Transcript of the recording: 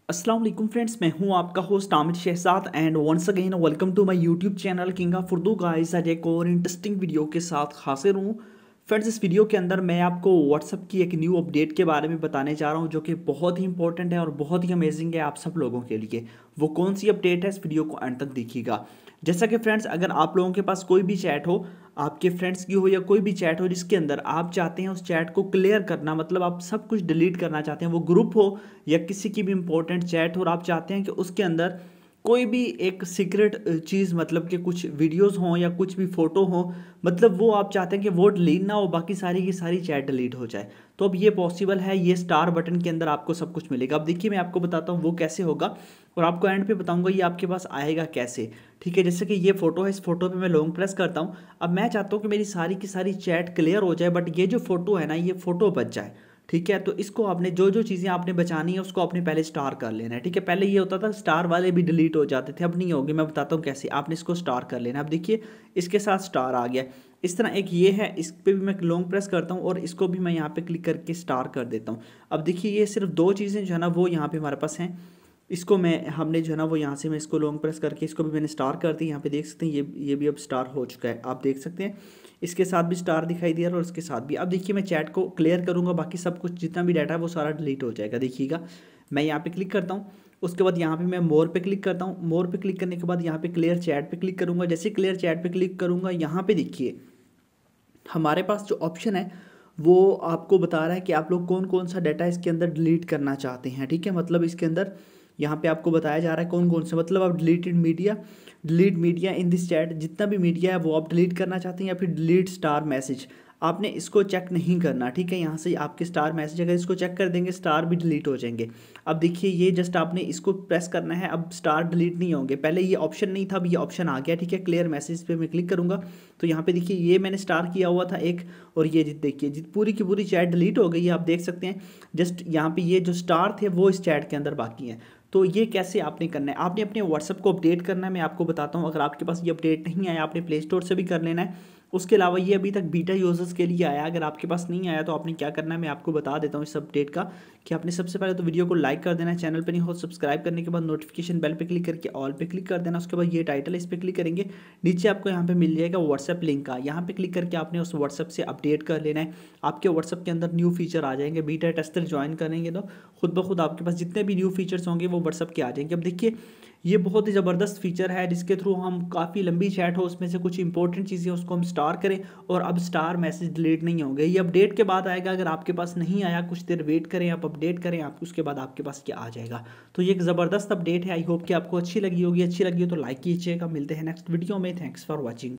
अस्सलाम वालेकुम फ्रेंड्स, मैं हूं आपका host Aamir Shahzad and once again welcome to my YouTube channel king of Urdu guys. आज एक और इंटरेस्टिंग वीडियो के साथ हाजिर हूं फ्रेंड्स। इस वीडियो के अंदर मैं आपको व्हाट्सअप की एक न्यू अपडेट के बारे में बताने जा रहा हूं जो कि बहुत ही इंपॉर्टेंट है और बहुत ही अमेजिंग है आप सब लोगों के लिए। वो कौन सी अपडेट है, इस वीडियो को एंड तक देखिएगा। जैसा कि फ्रेंड्स, अगर आप लोगों के पास कोई भी चैट हो, आपके फ्रेंड्स की हो या कोई भी चैट हो जिसके अंदर आप चाहते हैं उस चैट को क्लियर करना, मतलब आप सब कुछ डिलीट करना चाहते हैं, वो ग्रुप हो या किसी की भी इंपॉर्टेंट चैट हो और आप चाहते हैं कि उसके अंदर कोई भी एक सीक्रेट चीज़, मतलब कि कुछ वीडियोस हों या कुछ भी फ़ोटो हो, मतलब वो आप चाहते हैं कि वो डिलीट ना हो, बाकी सारी की सारी चैट डिलीट हो जाए। तो अब ये पॉसिबल है, ये स्टार बटन के अंदर आपको सब कुछ मिलेगा। अब देखिए मैं आपको बताता हूँ वो कैसे होगा और आपको एंड पे बताऊंगा ये आपके पास आएगा कैसे। ठीक है, जैसे कि ये फोटो है, इस फोटो पे मैं लॉन्ग प्रेस करता हूँ। अब मैं चाहता हूँ कि मेरी सारी की सारी चैट क्लियर हो जाए, बट ये जो फोटो है ना, ये फोटो बच जाए। ठीक है, तो इसको आपने जो जो चीज़ें आपने बचानी है उसको आपने पहले स्टार कर लेना है। ठीक है, पहले ये होता था स्टार वाले भी डिलीट हो जाते थे, अब नहीं होगी। मैं बताता हूँ कैसे आपने इसको स्टार कर लेना। अब देखिए इसके साथ स्टार आ गया। इस तरह एक ये है, इस पर भी मैं लॉन्ग प्रेस करता हूँ और इसको भी मैं यहाँ पे क्लिक करके स्टार कर देता हूँ। अब देखिए ये सिर्फ दो चीज़ें जो है ना वो यहाँ पे हमारे पास हैं। इसको मैं हमने जो है ना वो यहाँ से मैं इसको लॉन्ग प्रेस करके इसको भी मैंने स्टार कर दी। यहाँ पे देख सकते हैं ये भी अब स्टार हो चुका है, आप देख सकते हैं। इसके साथ भी स्टार दिखाई दे रहा है और इसके साथ भी। अब देखिए मैं चैट को क्लियर करूँगा, बाकी सब कुछ जितना भी डाटा है वो सारा डिलीट हो जाएगा। देखिएगा मैं यहाँ पे क्लिक करता हूँ, उसके बाद यहाँ पे मैं मोर पे क्लिक करता हूँ। मोर पे क्लिक करने के बाद यहाँ पे क्लियर चैट पे क्लिक करूँगा। जैसे क्लियर चैट पे क्लिक करूँगा, यहाँ पे देखिए हमारे पास जो ऑप्शन है वो आपको बता रहा है कि आप लोग कौन कौन सा डाटा इसके अंदर डिलीट करना चाहते हैं। ठीक है, मतलब इसके अंदर यहाँ पे आपको बताया जा रहा है कौन कौन से, मतलब आप delete media in this chat, जितना भी मीडिया है वो आप डिलीट करना चाहते हैं, या फिर डिलीट स्टार मैसेज। आपने इसको चेक नहीं करना। ठीक है, यहाँ से आपके स्टार मैसेज अगर इसको चेक कर देंगे स्टार भी डिलीट हो जाएंगे। अब देखिए ये जस्ट आपने इसको प्रेस करना है, अब स्टार डिलीट नहीं होंगे। पहले ये ऑप्शन नहीं था, अब ये ऑप्शन आ गया। ठीक है, क्लियर मैसेज पे मैं क्लिक करूँगा तो यहाँ पे देखिए ये मैंने स्टार किया हुआ था एक, और ये देखिए पूरी की पूरी चैट डिलीट हो गई है, आप देख सकते हैं। जस्ट यहाँ पे ये जो स्टार थे वो इस चैट के अंदर बाकी हैं। तो ये कैसे आपने करना है, आपने अपने व्हाट्सअप को अपडेट करना है। मैं आपको बताता हूँ, अगर आपके पास ये अपडेट नहीं आया आपने प्ले स्टोर से भी कर लेना है। उसके अलावा ये अभी तक बीटा यूजर्स के लिए आया, अगर आपके पास नहीं आया तो आपने क्या करना है मैं आपको बता देता हूँ इस अपडेट का। कि आपने सबसे पहले तो वीडियो को लाइक कर देना है, चैनल पे नहीं हो सब्सक्राइब करने के बाद नोटिफिकेशन बेल पे क्लिक करके ऑल पे क्लिक कर देना। उसके बाद ये टाइटल है, इस पर क्लिक करेंगे, नीचे आपको यहाँ पे मिल जाएगा व्हाट्सएप लिंक का, यहाँ पे क्लिक करके आपने उस व्हाट्सएप से अपडेट कर लेना है। आपके व्हाट्सएप के अंदर न्यू फीचर आ जाएंगे, बीटा टेस्टर ज्वाइन करेंगे तो खुद ब खुद आपके पास जितने भी न्यू फीचर्स होंगे वो व्हाट्सएप के आ जाएंगे। अब देखिए ये बहुत ही ज़बरदस्त फीचर है जिसके थ्रू हम काफ़ी लंबी चैट हो उसमें से कुछ इंपॉर्टेंट चीज़ें उसको हम स्टार करें और अब स्टार मैसेज डिलीट नहीं होंगे। ये अपडेट के बाद आएगा, अगर आपके पास नहीं आया कुछ देर वेट करें, आप अपडेट करें, आप उसके बाद आपके पास क्या आ जाएगा। तो ये एक ज़बरदस्त अपडेट है, आई होप कि आपको अच्छी लगी होगी। अच्छी लगी हो तो लाइक कीजिएगा। मिलते हैं नेक्स्ट वीडियो में, थैंक्स फॉर वॉचिंग।